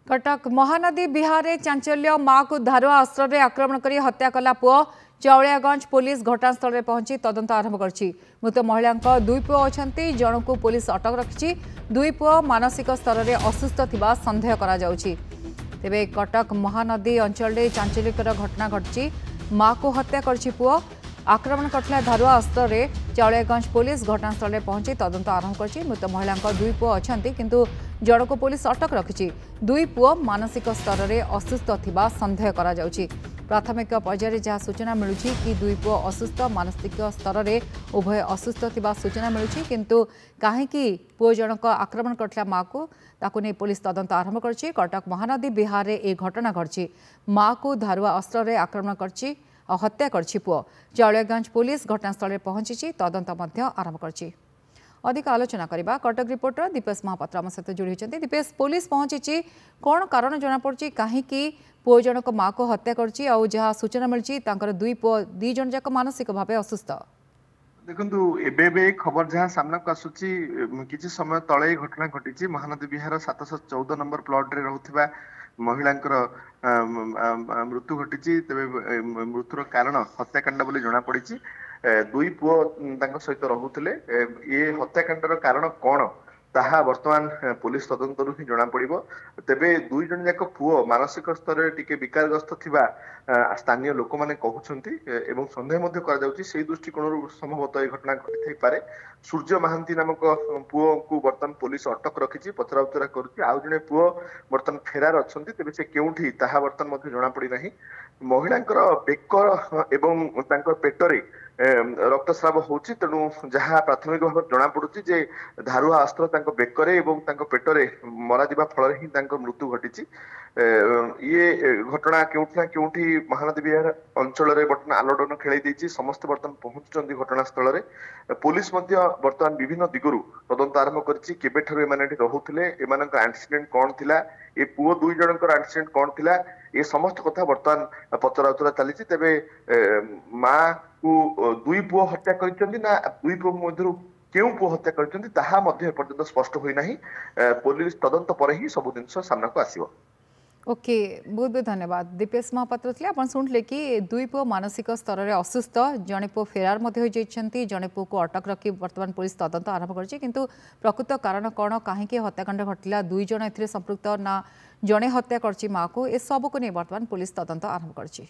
कटक महानदी बिहार में चांचल्य माँ को धारुआ अस्त्र में आक्रमण कर हत्या कला पुओ चाउलियागंज पुलिस घटनास्थल में पहुंची तदंत आरंभ कर मृत महिला दुई पुओ अच्छा जन को पुलिस अटक रखी दुई पुओ मानसिक स्तर में असुस्थ थिबा संदेह करा जाउछि। तेबे कटक महानदी अंचल चांचल्यकर घटना घटी माँ को हत्या कर पुओ आक्रमण करथिला धारुआ अस्त्र में चाउलियागंज पुलिस घटनास्थल में पहुंची तदंत आरंभ कर मृत महिला दुई पुओ अच्छा किंतु जन को पुलिस अटक रखी दुई पुओ मानसिक स्तर में असुस्थ थिबा संदेह करा जाउछि। प्राथमिक पर्यायर जहाँ सूचना मिलूँ कि दुई पुओ असुस्थ मानसिक स्तर में उभय असुस्थ थिबा सूचना मिलूँ किंतु कहीं पुओ जनक आक्रमण करथिला माँ को ताकू नहीं पुलिस तदंत आरंभ कर कटक महानदी बिहार में एक घटना घटी माँ को धारुआ अस्त्र में आक्रमण कर हत्या कर पुओ चाउलियागंज पुलिस घटनास्थल में पहुंची तदंत आरंभ कर अधिक आलोचना करबा कटक रिपोर्टर दीपेश महापात्र आम सहित जोड़ी होती। दीपेश पुलिस पहुंची कौन कारण जनापड़ी कहीं पुओ जनक माँ को हत्या कर सूचना मिली दुई पुओ दी जन जाक मानसिक भाव असुस्थ देखु एबे खबर जहाँ सामना को आसूची किसी समय तले घटना घटी महानदी बिहार 714 नंबर प्लॉट रे रहउथिबा महिलांकर मृत्यु घटी तेरे मृत्युर कारण हत्याकांड बोली जना पड़ी दुई पुओ सहित रोते ये हत्याकांडर कारण कौन ताहा वर्तमान पुलिस तदंतर ही जना पड़िबो। तेबे दुई जन जाक पुओ मानसिक स्तर टिके विकारग्रस्त थिबा स्थानीय लोक माने कहउछंती एवं संदेह मध्य करा जाउची सेही दृष्टिकोणरू संभवतः ये घटना घटी थाई पारे। सूर्य महांती नामक पुओ को वर्तमान पुलिस अटक रखिची पचराउचरा करूची आउ जने पुओ वर्तमान फेरार अछंती तेबे से केउठी ताहा वर्तमान मध्य जना पड़ी नाही। महिलांकर बेकर एवं तांकर पेटरे रक्तस्राव होची तेणु जहाँ प्राथमिक भाव जना पड़ुची जे धारुआ अस्त्र तांको बेकरे एवं तांको पेटरे मरा जिबा फल ही तांको मृत्यु घटिची। ये घटना केउठी ना केउठी महानदी बिहार अंचल रे बर्तमान आलोड़न खेलाई देछि समस्त बर्तमान पहुंचुचंदी घटनास्थल रे पुलिस मध्य बर्तमान विभिन्न दिगरु तदंत आरंभ करछि केबेठरो एमाने रहुथिले एमानक एक्सीडेंट कोन थिला ए पुओ दुई जनकर एक्सीडेंट कोन थिला ये समस्त कथा बर्तमान पचराउचरा चली तेबे माँ को दुई पुओ हत्या करछंती ना दुई पुओ मध्यरु केउ पुओ हत्या करछंती ताहा मध्य पर्यंत स्पष्ट होई नाही। पुलिस तदंत पर ही सब जिनस सामना को आसीबो। ओके बहुत बहुत धन्यवाद दीपेश महापात्र थे आप शुणिले कि दुई पुओ मानसिक स्तर में असुस्थ जड़े पुओ फेरार जड़े पुओ को अटक रखी बर्तमान पुलिस तदंत आरंभ कर प्रकृत कारण कौन कहीं हत्याकांड घटला दुई जन ए संपृक्त ना जड़े हत्या कर माँ को ए सबको नहीं बर्तमान पुलिस तदंत आरंभ कर।